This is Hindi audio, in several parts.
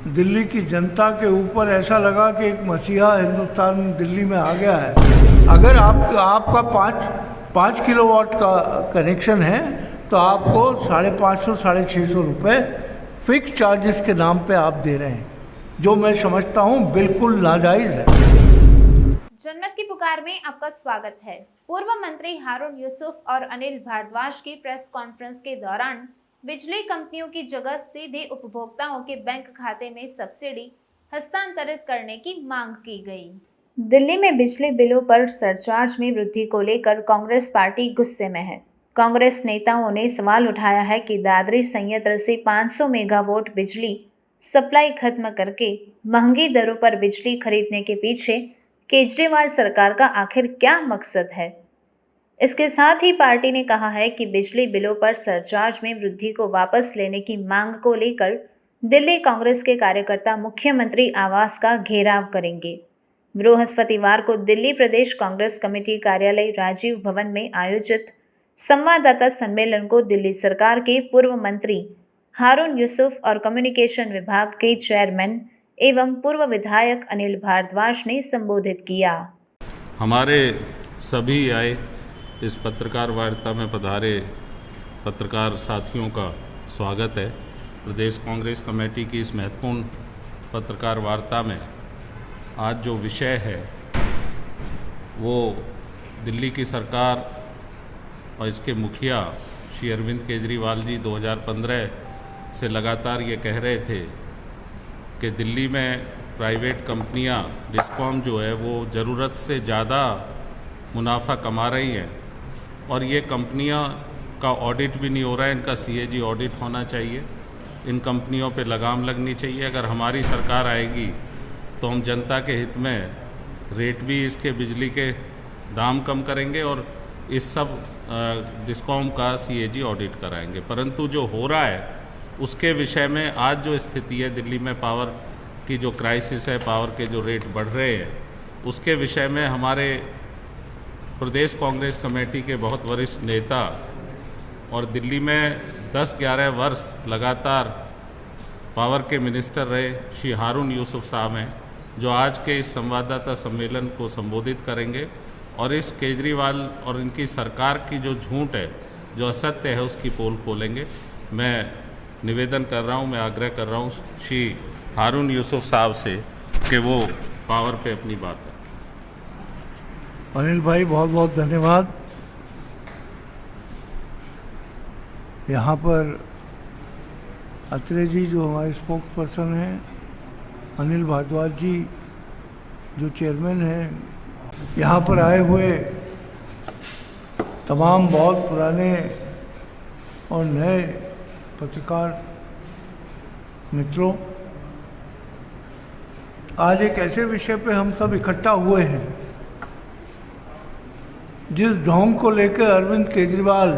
दिल्ली की जनता के ऊपर ऐसा लगा कि एक मसीहा हिंदुस्तान दिल्ली में आ गया है। अगर आपका 5 किलोवाट का कनेक्शन है तो आपको 550 650 रुपये फिक्स चार्जेस के नाम पे आप दे रहे हैं, जो मैं समझता हूँ बिल्कुल नाजायज़ है। जन्नत की पुकार में आपका स्वागत है। पूर्व मंत्री हारून यूसुफ और अनिल भारद्वाज की प्रेस कॉन्फ्रेंस के दौरान बिजली कंपनियों की जगह सीधे उपभोक्ताओं के बैंक खाते में सब्सिडी हस्तांतरित करने की मांग की गई। दिल्ली में बिजली बिलों पर सरचार्ज में वृद्धि को लेकर कांग्रेस पार्टी गुस्से में है। कांग्रेस नेताओं ने सवाल उठाया है कि दादरी संयंत्र से 500 मेगावाट बिजली सप्लाई खत्म करके महंगी दरों पर बिजली खरीदने के पीछे केजरीवाल सरकार का आखिर क्या मकसद है। इसके साथ ही पार्टी ने कहा है कि बिजली बिलों पर सरचार्ज में वृद्धि को वापस लेने की मांग को लेकर दिल्ली कांग्रेस के कार्यकर्ता मुख्यमंत्री आवास का घेराव करेंगे। बृहस्पतिवार को दिल्ली प्रदेश कांग्रेस कमेटी कार्यालय राजीव भवन में आयोजित संवाददाता सम्मेलन को दिल्ली सरकार के पूर्व मंत्री हारून यूसुफ और कम्युनिकेशन विभाग के चेयरमैन एवं पूर्व विधायक अनिल भारद्वाज ने संबोधित किया। हमारे सभी आए इस पत्रकार वार्ता में पधारे पत्रकार साथियों का स्वागत है। प्रदेश कांग्रेस कमेटी की इस महत्वपूर्ण पत्रकार वार्ता में आज जो विषय है वो दिल्ली की सरकार और इसके मुखिया श्री अरविंद केजरीवाल जी 2015 से लगातार ये कह रहे थे कि दिल्ली में प्राइवेट कंपनियां डिस्कॉम जो है वो ज़रूरत से ज़्यादा मुनाफा कमा रही हैं और ये कंपनियां का ऑडिट भी नहीं हो रहा है। इनका CAG ऑडिट होना चाहिए, इन कंपनियों पे लगाम लगनी चाहिए। अगर हमारी सरकार आएगी तो हम जनता के हित में रेट भी इसके बिजली के दाम कम करेंगे और इस सब डिस्कॉम का CAG ऑडिट कराएंगे। परंतु जो हो रहा है उसके विषय में आज जो स्थिति है दिल्ली में पावर की जो क्राइसिस है, पावर के जो रेट बढ़ रहे हैं, उसके विषय में हमारे प्रदेश कांग्रेस कमेटी के बहुत वरिष्ठ नेता और दिल्ली में 10-11 वर्ष लगातार पावर के मिनिस्टर रहे श्री हारून यूसुफ साहब हैं, जो आज के इस संवाददाता सम्मेलन को संबोधित करेंगे और इस केजरीवाल और इनकी सरकार की जो झूठ है, जो असत्य है, उसकी पोल खोलेंगे। मैं निवेदन कर रहा हूँ, मैं आग्रह कर रहा हूँ श्री हारून यूसुफ साहब से कि वो पावर पे अपनी बात है। अनिल भाई बहुत बहुत धन्यवाद। यहाँ पर अत्रे जी जो हमारे स्पोक्स पर्सन हैं, अनिल भारद्वाज जी जो चेयरमैन हैं, यहाँ पर आए हुए तमाम बहुत पुराने और नए पत्रकार मित्रों, आज एक ऐसे विषय पे हम सब इकट्ठा हुए हैं जिस ढोंग को लेकर अरविंद केजरीवाल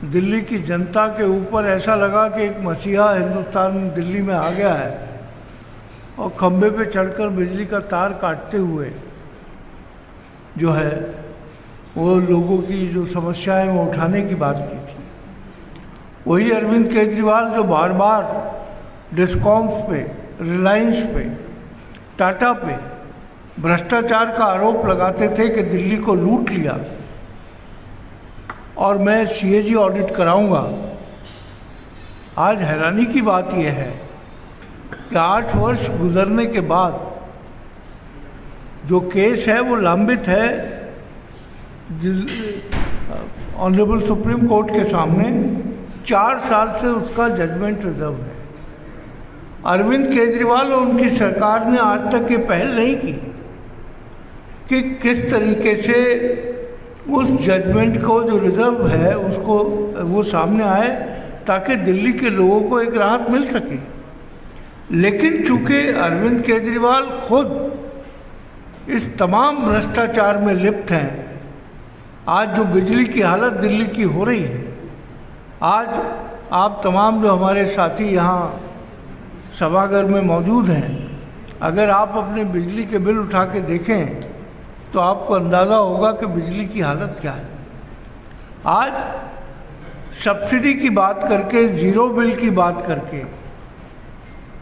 दिल्ली की जनता के ऊपर ऐसा लगा कि एक मसीहा हिंदुस्तान दिल्ली में आ गया है और खंबे पे चढ़कर बिजली का तार काटते हुए जो है वो लोगों की जो समस्याएं वो उठाने की बात की थी। वही अरविंद केजरीवाल जो बार बार डिस्कॉम्स पे, रिलायंस पे, टाटा पे भ्रष्टाचार का आरोप लगाते थे कि दिल्ली को लूट लिया और मैं CAG ऑडिट कराऊंगा। आज हैरानी की बात यह है कि 8 वर्ष गुजरने के बाद जो केस है वो लंबित है ऑनरेबल सुप्रीम कोर्ट के सामने। 4 साल से उसका जजमेंट रिजर्व है। अरविंद केजरीवाल और उनकी सरकार ने आज तक ये पहल नहीं की कि किस तरीके से उस जजमेंट को जो रिजर्व है उसको वो सामने आए ताकि दिल्ली के लोगों को एक राहत मिल सके। लेकिन चूंकि अरविंद केजरीवाल खुद इस तमाम भ्रष्टाचार में लिप्त हैं, आज जो बिजली की हालत दिल्ली की हो रही है, आज आप तमाम जो हमारे साथी यहाँ सभागार में मौजूद हैं, अगर आप अपने बिजली के बिल उठा के देखें तो आपको अंदाज़ा होगा कि बिजली की हालत क्या है। आज सब्सिडी की बात करके, ज़ीरो बिल की बात करके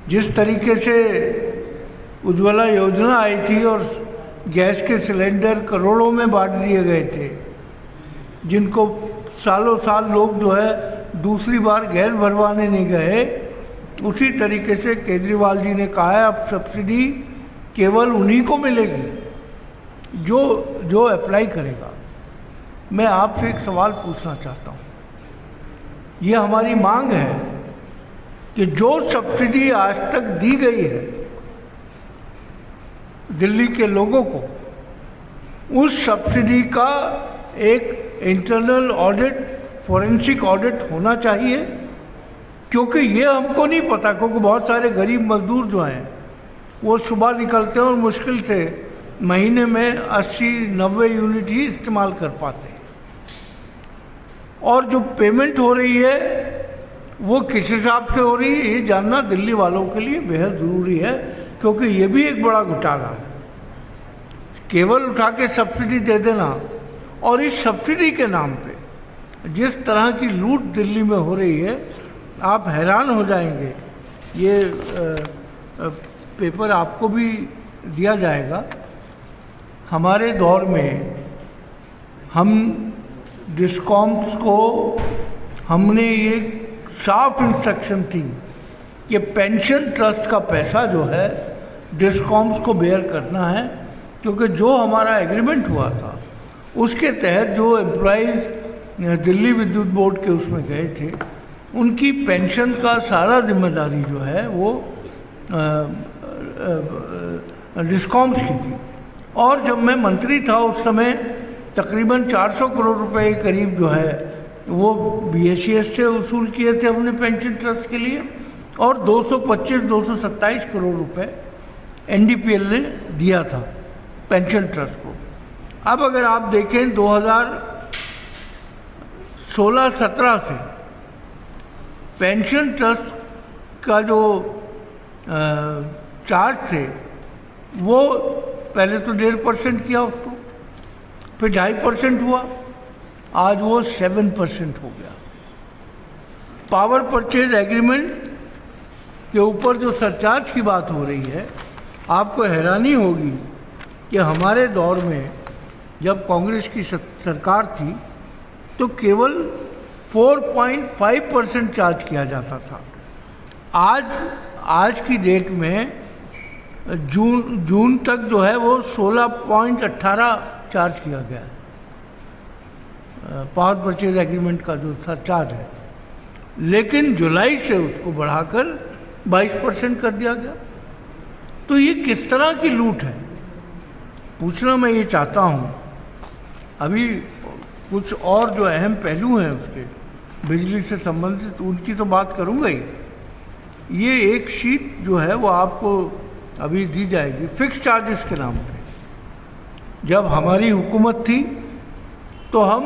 जिस तरीके से उज्ज्वला योजना आई थी और गैस के सिलेंडर करोड़ों में बांट दिए गए थे, जिनको सालों साल लोग जो है दूसरी बार गैस भरवाने नहीं गए, उसी तरीके से केजरीवाल जी ने कहा है अब सब्सिडी केवल उन्हीं को मिलेगी जो अप्लाई करेगा। मैं आपसे एक सवाल पूछना चाहता हूँ, ये हमारी मांग है कि जो सब्सिडी आज तक दी गई है दिल्ली के लोगों को, उस सब्सिडी का एक इंटरनल ऑडिट, फॉरेंसिक ऑडिट होना चाहिए, क्योंकि ये हमको नहीं पता, क्योंकि बहुत सारे गरीब मजदूर जो हैं वो सुबह निकलते हैं और मुश्किल से महीने में 80-90 यूनिट ही इस्तेमाल कर पाते हैं, और जो पेमेंट हो रही है वो किस हिसाब से हो रही है ये जानना दिल्ली वालों के लिए बेहद ज़रूरी है, क्योंकि ये भी एक बड़ा घोटाला है। केवल उठा के सब्सिडी दे देना, और इस सब्सिडी के नाम पे जिस तरह की लूट दिल्ली में हो रही है, आप हैरान हो जाएंगे। ये पेपर आपको भी दिया जाएगा। हमारे दौर में हम डिस्कॉम्स को हमने ये साफ इंस्ट्रक्शन थी कि पेंशन ट्रस्ट का पैसा जो है डिस्कॉम्स को बेयर करना है, क्योंकि जो हमारा एग्रीमेंट हुआ था उसके तहत जो एम्प्लॉइज़ दिल्ली विद्युत बोर्ड के उसमें गए थे, उनकी पेंशन का सारा जिम्मेदारी जो है वो डिस्कॉम्स की थी। और जब मैं मंत्री था उस समय तकरीबन 400 करोड़ रुपए के करीब जो है वो BSES से वसूल किए थे हमने पेंशन ट्रस्ट के लिए, और 227 करोड़ रुपए NDPL ने दिया था पेंशन ट्रस्ट को। अब अगर आप देखें 2016-17 से पेंशन ट्रस्ट का जो चार्ज थे वो पहले तो 1.5% किया उसको, फिर 2.5% हुआ, आज वो 7% हो गया। पावर परचेज एग्रीमेंट के ऊपर जो सरचार्ज की बात हो रही है, आपको हैरानी होगी कि हमारे दौर में जब कांग्रेस की सरकार थी तो केवल 4.5% चार्ज किया जाता था। आज की डेट में जून तक जो है वो 16.18 चार्ज किया गया है, पावर परचेज एग्रीमेंट का जो सरचार्ज है, लेकिन जुलाई से उसको बढ़ाकर 22% कर दिया गया। तो ये किस तरह की लूट है, पूछना मैं ये चाहता हूँ। अभी कुछ और जो अहम पहलू हैं उसके बिजली से संबंधित, उनकी तो बात करूँगा ही। ये एक शीट जो है वो आपको अभी दी जाएगी फिक्स चार्जेस के नाम पे। जब हमारी हुकूमत थी तो हम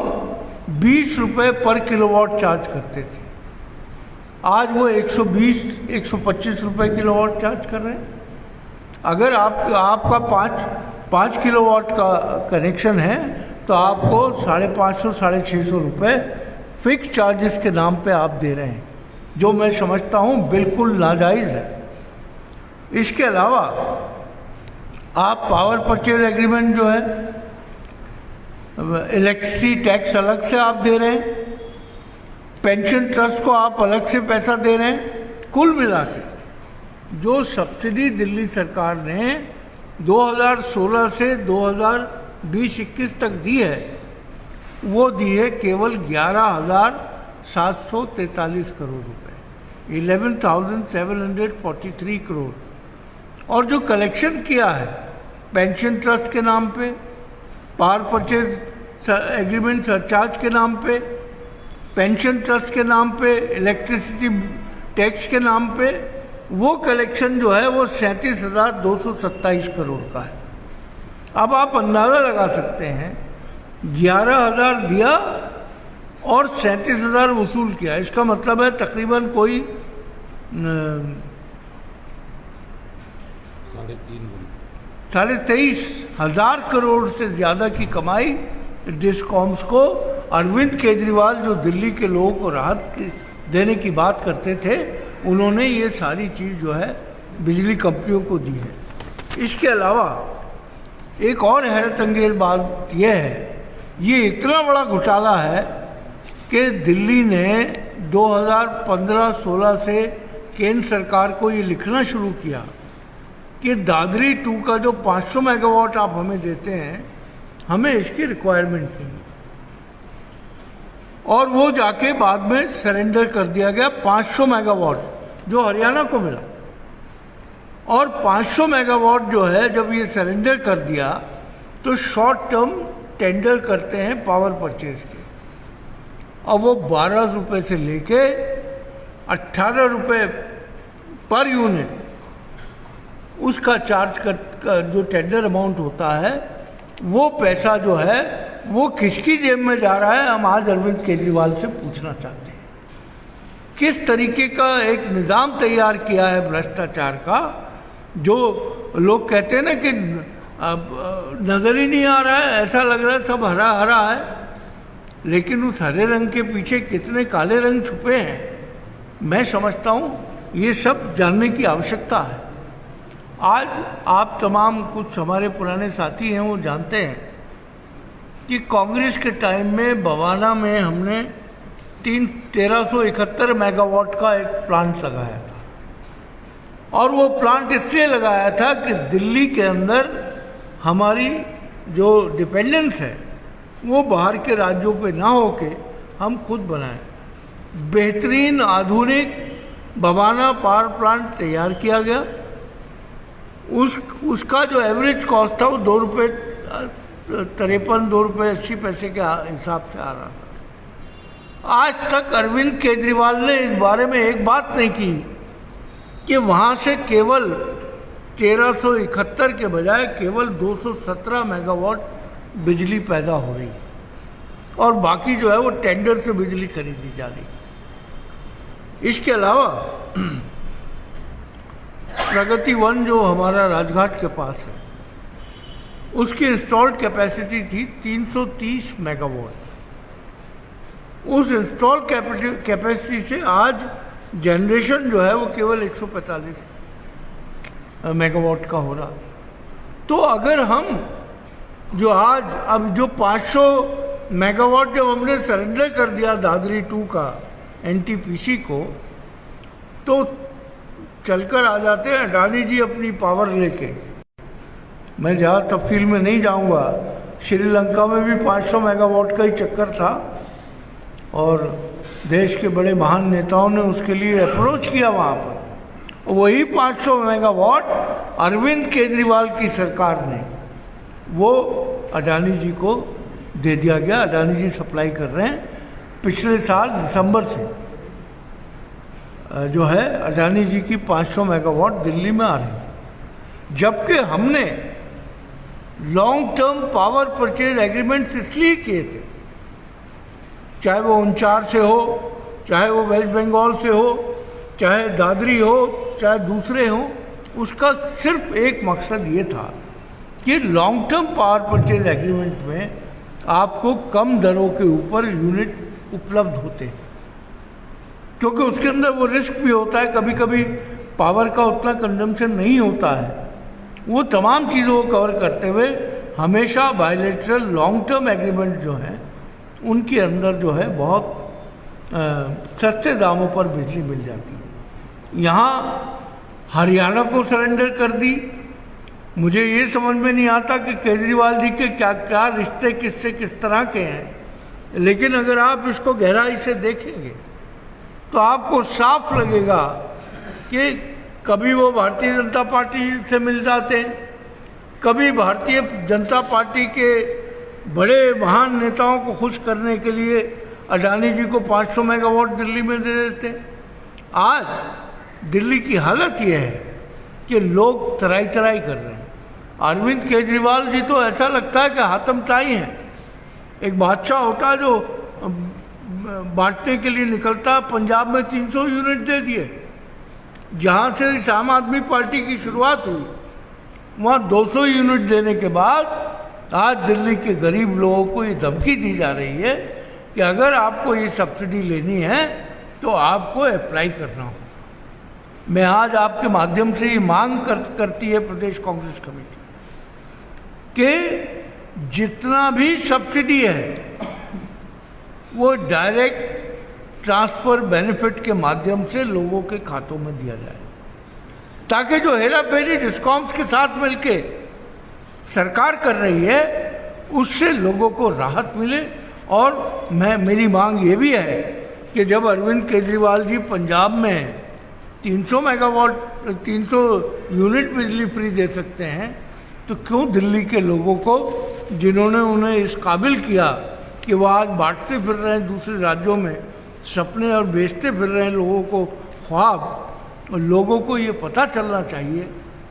20 रुपये पर किलोवाट चार्ज करते थे, आज वो 120-125 रुपये किलोवाट चार्ज कर रहे हैं। अगर आपका 5 किलोवाट का कनेक्शन है तो आपको 550-650 रुपये फिक्स चार्जेस के नाम पे आप दे रहे हैं, जो मैं समझता हूँ बिल्कुल नाजायज़ है। इसके अलावा आप पावर परचेज एग्रीमेंट जो है, इलेक्ट्रिसिटी टैक्स अलग से आप दे रहे हैं, पेंशन ट्रस्ट को आप अलग से पैसा दे रहे हैं। कुल मिला के जो सब्सिडी दिल्ली सरकार ने 2016 से 2020-21 तक दी है वो दी है केवल 11,743 करोड़ रुपए, 11,743 करोड़। और जो कलेक्शन किया है पेंशन ट्रस्ट के नाम पे, पावर परचेज एग्रीमेंट सरचार्ज के नाम पे, पेंशन ट्रस्ट के नाम पे, इलेक्ट्रिसिटी टैक्स के नाम पे, वो कलेक्शन जो है वो 37,227 करोड़ का है। अब आप अंदाज़ा लगा सकते हैं 11,000 दिया और 37,000 वसूल किया, इसका मतलब है तकरीबन कोई 23,500 करोड़ से ज़्यादा की कमाई डिस्कॉम्स को अरविंद केजरीवाल, जो दिल्ली के लोगों को राहत देने की बात करते थे, उन्होंने ये सारी चीज़ जो है बिजली कंपनियों को दी है। इसके अलावा एक और हैरत अंगेज बात यह है, ये इतना बड़ा घोटाला है कि दिल्ली ने 2015-16 से केंद्र सरकार को ये लिखना शुरू किया कि दादरी 2 का जो 500 मेगावाट आप हमें देते हैं, हमें इसकी रिक्वायरमेंट नहीं, और वो जाके बाद में सरेंडर कर दिया गया 500 मेगावाट जो हरियाणा को मिला। और 500 मेगावाट जो है जब ये सरेंडर कर दिया तो शॉर्ट टर्म टेंडर करते हैं पावर परचेज के, और वो 12 रुपये से लेके 18 रुपये पर यूनिट उसका चार्ज कर जो टेंडर अमाउंट होता है, वो पैसा जो है वो किसकी जेब में जा रहा है, हम आज अरविंद केजरीवाल से पूछना चाहते हैं। किस तरीके का एक निज़ाम तैयार किया है भ्रष्टाचार का, जो लोग कहते हैं ना कि नज़र ही नहीं आ रहा है, ऐसा लग रहा है सब हरा हरा है, लेकिन उस हरे रंग के पीछे कितने काले रंग छुपे हैं, मैं समझता हूँ ये सब जानने की आवश्यकता है। आज आप तमाम कुछ हमारे पुराने साथी हैं वो जानते हैं कि कांग्रेस के टाइम में बवाना में हमने 1371 मेगावाट का एक प्लांट लगाया था, और वो प्लांट इसलिए लगाया था कि दिल्ली के अंदर हमारी जो डिपेंडेंस है वो बाहर के राज्यों पे ना होके हम खुद बनाएं। बेहतरीन आधुनिक बवाना पावर प्लांट तैयार किया गया, उसका जो एवरेज कॉस्ट था वो 2 रुपये 53 2 रुपये 80 पैसे के हिसाब से आ रहा था। आज तक अरविंद केजरीवाल ने इस बारे में एक बात नहीं की कि वहाँ से केवल 1371 के बजाय केवल 217 मेगावाट बिजली पैदा हो रही है, और बाकी जो है वो टेंडर से बिजली खरीदी जा रही है। इसके अलावा प्रगति 1 जो हमारा राजघाट के पास है, उसकी इंस्टॉल्ड कैपेसिटी थी 330 मेगावाट। उस इंस्टॉल कैपेसिटी से आज जनरेशन जो है वो केवल 145 मेगावाट का हो रहा। तो अगर हम जो आज अब जो 500 मेगावाट जब हमने सरेंडर कर दिया दादरी 2 का एनटीपीसी को, तो चलकर आ जाते हैं अडानी जी अपनी पावर लेके। मैं ज़्यादा तफसील में नहीं जाऊंगा, श्रीलंका में भी 500 मेगावाट का ही चक्कर था, और देश के बड़े महान नेताओं ने उसके लिए अप्रोच किया वहाँ पर। वही 500 मेगावाट अरविंद केजरीवाल की सरकार ने वो अडानी जी को दे दिया गया। अडानी जी सप्लाई कर रहे हैं पिछले साल दिसंबर से, जो है अडानी जी की 500 मेगावाट दिल्ली में आ रही है, जबकि हमने long term power purchase agreements इसलिए किए थे, चाहे वो उनचार से हो, चाहे वो वेस्ट बंगाल से हो, चाहे दादरी हो, चाहे दूसरे हो, उसका सिर्फ एक मकसद ये था कि long term power purchase agreement में आपको कम दरों के ऊपर यूनिट उपलब्ध होते हैं, क्योंकि उसके अंदर वो रिस्क भी होता है, कभी कभी पावर का उतना कंजम्पशन नहीं होता है। वो तमाम चीज़ों को कवर करते हुए हमेशा बायलैटरल लॉन्ग टर्म एग्रीमेंट जो हैं उनके अंदर जो है बहुत सस्ते दामों पर बिजली मिल जाती है। यहाँ हरियाणा को सरेंडर कर दी। मुझे ये समझ में नहीं आता कि केजरीवाल जी के क्या क्या रिश्ते किससे किस तरह के हैं, लेकिन अगर आप इसको गहराई से देखेंगे तो आपको साफ लगेगा कि कभी वो भारतीय जनता पार्टी से मिल जाते हैं, कभी भारतीय जनता पार्टी के बड़े महान नेताओं को खुश करने के लिए अडानी जी को 500 मेगावाट दिल्ली में दे देते हैं। आज दिल्ली की हालत यह है कि लोग तराई तराई कर रहे हैं। अरविंद केजरीवाल जी तो ऐसा लगता है कि हातम ताई हैं। एक बादशाह होता है जो बांटने के लिए निकलता, पंजाब में 300 यूनिट दे दिए। जहाँ से इस आम आदमी पार्टी की शुरुआत हुई वहाँ 200 यूनिट देने के बाद आज दिल्ली के गरीब लोगों को ये धमकी दी जा रही है कि अगर आपको ये सब्सिडी लेनी है तो आपको अप्लाई करना हो। मैं आज आपके माध्यम से ये मांग करती है प्रदेश कांग्रेस कमेटी कि जितना भी सब्सिडी है वो डायरेक्ट ट्रांसफर बेनिफिट के माध्यम से लोगों के खातों में दिया जाए, ताकि जो हेरा फेरी डिस्कॉम्स के साथ मिलके सरकार कर रही है उससे लोगों को राहत मिले। और मेरी मांग ये भी है कि जब अरविंद केजरीवाल जी पंजाब में 300 मेगावाट 300 यूनिट बिजली फ्री दे सकते हैं, तो क्यों दिल्ली के लोगों को, जिन्होंने उन्हें इस काबिल किया कि वो आज बांटते फिर रहे हैं दूसरे राज्यों में सपने और बेचते फिर रहे हैं लोगों को ख्वाब, और लोगों को ये पता चलना चाहिए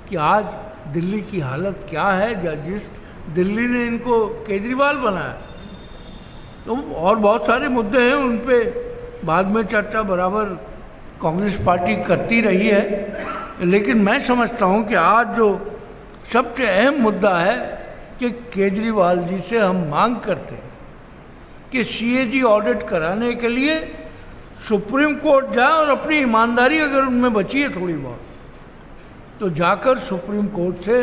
कि आज दिल्ली की हालत क्या है, जिस दिल्ली ने इनको केजरीवाल बनाया। तो और बहुत सारे मुद्दे हैं, उन पे बाद में चर्चा बराबर कांग्रेस पार्टी करती रही है, लेकिन मैं समझता हूं कि आज जो सबसे अहम मुद्दा है कि केजरीवाल जी से हम मांग करते हैं कि सीएजी ऑडिट कराने के लिए सुप्रीम कोर्ट जाए और अपनी ईमानदारी अगर उनमें बची है थोड़ी बहुत तो जाकर सुप्रीम कोर्ट से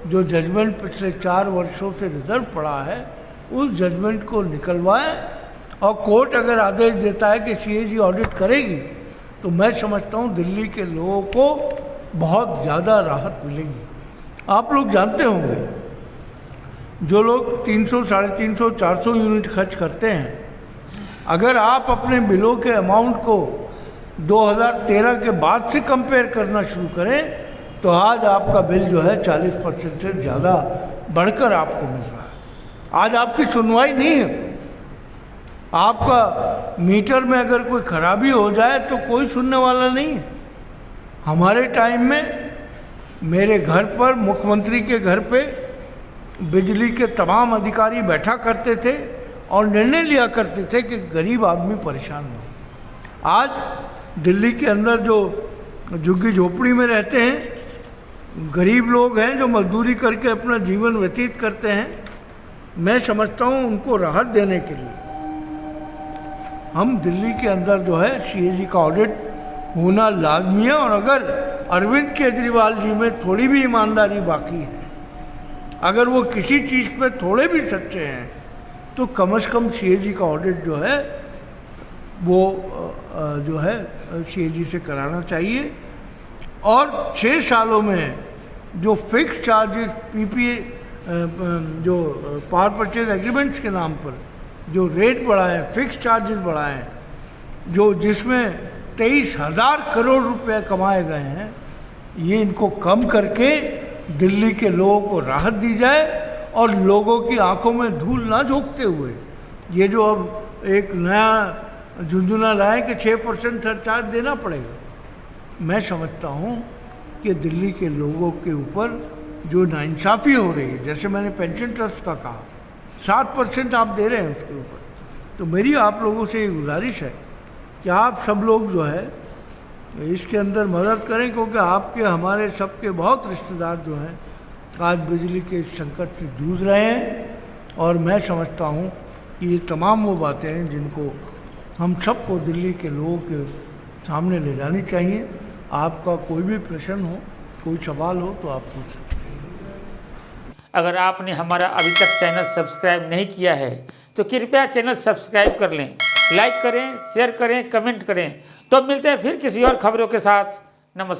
जो जजमेंट पिछले 4 वर्षों से रिजर्व पड़ा है उस जजमेंट को निकलवाएं, और कोर्ट अगर आदेश देता है कि सीएजी ऑडिट करेगी तो मैं समझता हूं दिल्ली के लोगों को बहुत ज़्यादा राहत मिलेगी। आप लोग जानते होंगे, जो लोग 300, 350, 400 यूनिट खर्च करते हैं, अगर आप अपने बिलों के अमाउंट को 2013 के बाद से कंपेयर करना शुरू करें तो आज आपका बिल जो है 40% से ज़्यादा बढ़कर आपको मिल रहा है। आज आपकी सुनवाई नहीं है, आपका मीटर में अगर कोई खराबी हो जाए तो कोई सुनने वाला नहीं है। हमारे टाइम में मेरे घर पर, मुख्यमंत्री के घर पे बिजली के तमाम अधिकारी बैठा करते थे और निर्णय लिया करते थे कि गरीब आदमी परेशान हो। आज दिल्ली के अंदर जो झुग्गी झोपड़ी में रहते हैं, गरीब लोग हैं जो मजदूरी करके अपना जीवन व्यतीत करते हैं, मैं समझता हूँ उनको राहत देने के लिए हम दिल्ली के अंदर जो है सीएजी का ऑडिट होना लाजमी है। और अगर अरविंद केजरीवाल जी में थोड़ी भी ईमानदारी बाकी है, अगर वो किसी चीज़ पे थोड़े भी सच्चे हैं, तो कम से कम सीएजी का ऑडिट जो है वो जो है सीएजी से कराना चाहिए। और 6 सालों में जो फिक्स चार्जेस पीपीए जो पावर परचेज एग्रीमेंट्स के नाम पर जो रेट बढ़ाए, फिक्स चार्जेस बढ़ाए, जो जिसमें 23,000 करोड़ रुपए कमाए गए हैं, ये इनको कम करके दिल्ली के लोगों को राहत दी जाए और लोगों की आंखों में धूल ना झोंकते हुए ये जो अब एक नया झुंझुना लाए कि 6% सरचार्ज देना पड़ेगा। मैं समझता हूँ कि दिल्ली के लोगों के ऊपर जो नाइंसाफ़ी हो रही है, जैसे मैंने पेंशन ट्रस्ट का कहा 7% आप दे रहे हैं उसके ऊपर, तो मेरी आप लोगों से ये गुजारिश है कि आप सब लोग जो है इसके अंदर मदद करें, क्योंकि आपके हमारे सबके बहुत रिश्तेदार जो हैं आज बिजली के इस संकट से जूझ रहे हैं। और मैं समझता हूँ कि ये तमाम वो बातें हैं जिनको हम सबको दिल्ली के लोगों के सामने ले जानी चाहिए। आपका कोई भी प्रश्न हो, कोई सवाल हो तो आप पूछ सकते हैं। अगर आपने हमारा अभी तक चैनल सब्सक्राइब नहीं किया है तो कृपया चैनल सब्सक्राइब कर लें, लाइक करें, शेयर करें, कमेंट करें। तो मिलते हैं फिर किसी और खबरों के साथ। नमस्कार।